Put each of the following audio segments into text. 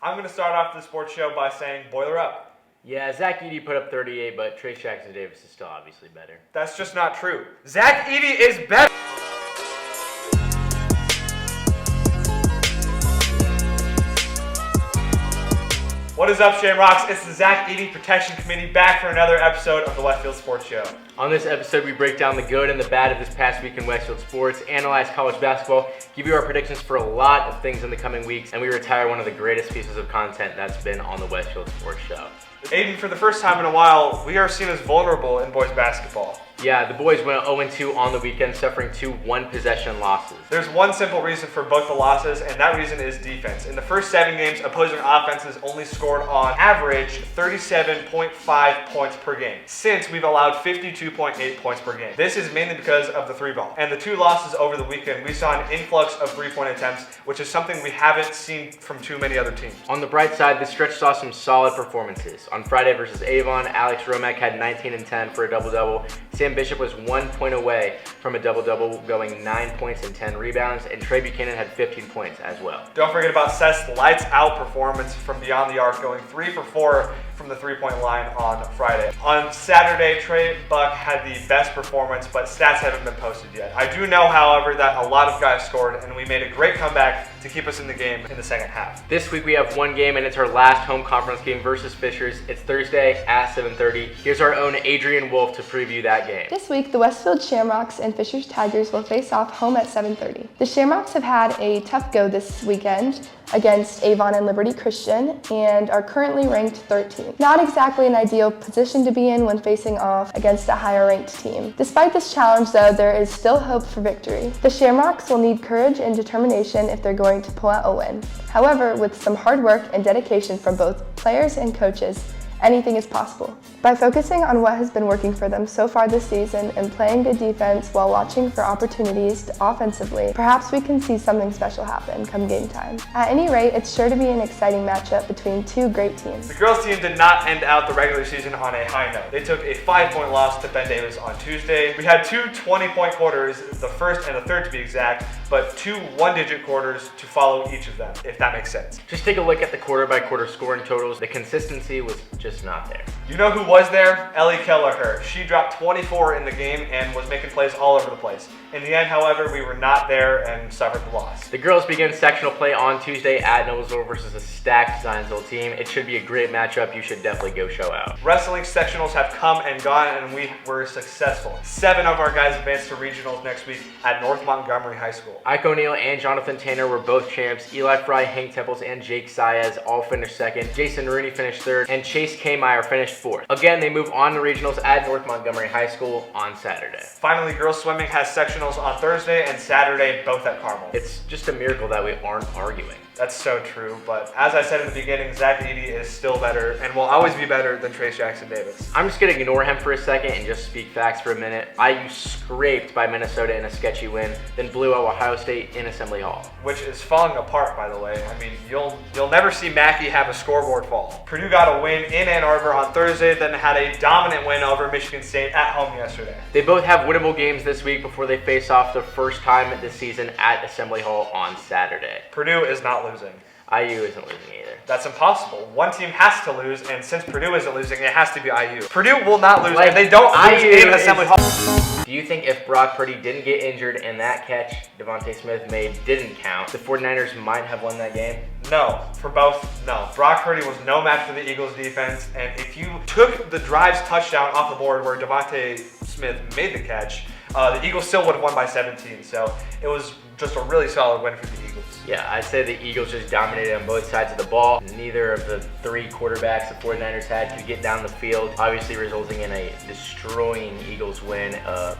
I'm going to start off the sports show by saying boiler up. Yeah, Zach Edey put up 38, but Trace Jackson Davis is still obviously better. That's just not true. Zach Edey is better. What is up, Shamrocks? It's the Zach Edey Protection Committee back for another episode of the Westfield Sports Show. On this episode, we break down the good and the bad of this past week in Westfield sports, analyze college basketball, give you our predictions for a lot of things in the coming weeks, and we retire one of the greatest pieces of content that's been on the Westfield Sports Show. Aiden, for the first time in a while, we are seen as vulnerable in boys basketball. Yeah, the boys went 0-2 on the weekend, suffering 2 one-possession losses. There's one simple reason for both the losses, and that reason is defense. In the first 7 games, opposing offenses only scored on average 37.5 points per game, since we've allowed 52.8 points per game. This is mainly because of the 3-ball. And the 2 losses over the weekend, we saw an influx of 3-point attempts, which is something we haven't seen from too many other teams. On the bright side, this stretch saw some solid performances. On Friday versus Avon, Alex Romack had 19 and 10 for a double-double. Sam Bishop was 1 point away from a double-double, going 9 points and 10 rebounds, and Trey Buchanan had 15 points as well. Don't forget about Seth's lights-out performance from beyond the arc, going 3 for 4 from the 3-point line on Friday. On Saturday, Trey Buck had the best performance, but stats haven't been posted yet. I do know, however, that a lot of guys scored, and we made a great comeback to keep us in the game in the second half. This week we have one game, and it's our last home conference game versus Fishers. It's Thursday at 7:30. Here's our own Adrian Wolf to preview that game. This week, the Westfield Shamrocks and Fishers Tigers will face off home at 7:30. The Shamrocks have had a tough go this weekend against Avon and Liberty Christian and are currently ranked 13th. Not exactly an ideal position to be in when facing off against a higher ranked team. Despite this challenge though, there is still hope for victory. The Shamrocks will need courage and determination if they're going to pull out a win. However, with some hard work and dedication from both players and coaches, anything is possible. By focusing on what has been working for them so far this season and playing good defense while watching for opportunities offensively, perhaps we can see something special happen come game time. At any rate, it's sure to be an exciting matchup between 2 great teams. The girls team did not end out the regular season on a high note. They took a 5-point loss to Ben Davis on Tuesday. We had 2 20-point quarters, the first and the third to be exact, but 2 one-digit quarters to follow each of them, if that makes sense. Just take a look at the quarter-by-quarter scoring totals. The consistency was just not there. You know who was there? Ellie Kelleher. She dropped 24 in the game and was making plays all over the place. In the end, however, we were not there and suffered the loss. The girls begin sectional play on Tuesday at Noblesville versus a stacked Zionsville team. It should be a great matchup. You should definitely go show out. Wrestling sectionals have come and gone, and we were successful. 7 of our guys advanced to regionals next week at North Montgomery High School. Ike O'Neill and Jonathan Tanner were both champs. Eli Fry, Hank Temples, and Jake Saez all finished second. Jason Rooney finished third, and Chase K. Meyer finished fourth. Again, they move on to regionals at North Montgomery High School on Saturday. Finally, girls swimming has sectionals on Thursday and Saturday, both at Carmel. It's just a miracle that we aren't arguing. That's so true, but as I said in the beginning, Zach Edey is still better and will always be better than Trace Jackson Davis. I'm just going to ignore him for a second and just speak facts for a minute. IU scraped by Minnesota in a sketchy win, then blew out Ohio State in Assembly Hall. Which is falling apart, by the way. I mean, you'll never see Mackey have a scoreboard fall. Purdue got a win in Ann Arbor on Thursday, then had a dominant win over Michigan State at home yesterday. They both have winnable games this week before they face off the first time this season at Assembly Hall on Saturday. Purdue is not losing. IU isn't losing either. That's impossible. One team has to lose, and since Purdue isn't losing, it has to be IU. Purdue will not lose if they don't lose in Assembly Hall. Do you think if Brock Purdy didn't get injured and that catch Devontae Smith made didn't count, the 49ers might have won that game? No, for both, no. Brock Purdy was no match for the Eagles defense, and if you took the drive's touchdown off the board where Devontae Smith made the catch, the Eagles still would have won by 17, so it was just a really solid win for the Eagles. Yeah, I'd say the Eagles just dominated on both sides of the ball. Neither of the 3 quarterbacks the 49ers had could get down the field, obviously resulting in a destroying Eagles win,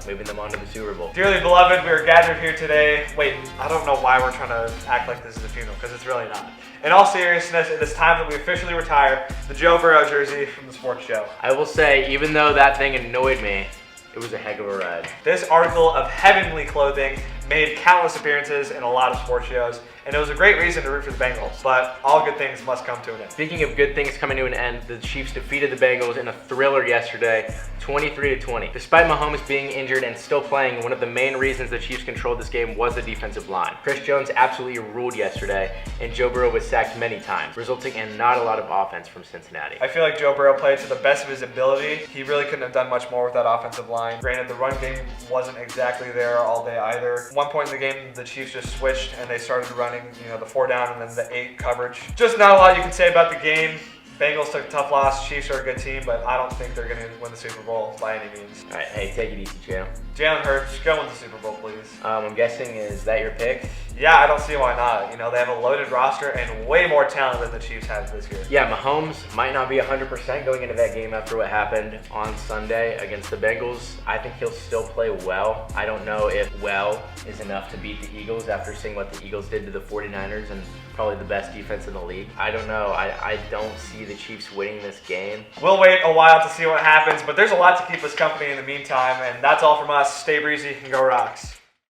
moving them on to the Super Bowl. Dearly beloved, we are gathered here today. Wait, I don't know why we're trying to act like this is a funeral, because it's really not. In all seriousness, it is time that we officially retire the Joe Burrow jersey from the sports show. I will say, even though that thing annoyed me, it was a heck of a ride. This article of heavenly clothing made countless appearances in a lot of sports shows, and it was a great reason to root for the Bengals. But all good things must come to an end. Speaking of good things coming to an end, the Chiefs defeated the Bengals in a thriller yesterday, 23-20. Despite Mahomes being injured and still playing, one of the main reasons the Chiefs controlled this game was the defensive line. Chris Jones absolutely ruled yesterday, and Joe Burrow was sacked many times, resulting in not a lot of offense from Cincinnati. I feel like Joe Burrow played to the best of his ability. He really couldn't have done much more with that offensive line. Granted, the run game wasn't exactly there all day either. At one point in the game, the Chiefs just switched and they started running, the 4 down and then the 8 coverage. Just not a lot you can say about the game. Bengals took a tough loss. Chiefs are a good team, but I don't think they're going to win the Super Bowl by any means. All right, hey, take it easy, Jalen. Jalen Hurts, go win the Super Bowl, please. I'm guessing, is that your pick? Yeah, I don't see why not. They have a loaded roster and way more talent than the Chiefs have this year. Yeah, Mahomes might not be 100% going into that game after what happened on Sunday against the Bengals. I think he'll still play well. I don't know if well is enough to beat the Eagles after seeing what the Eagles did to the 49ers and probably the best defense in the league. I don't know. I don't see the Chiefs winning this game. We'll wait a while to see what happens, but there's a lot to keep us company in the meantime, and that's all from us. Stay breezy and go Rocks.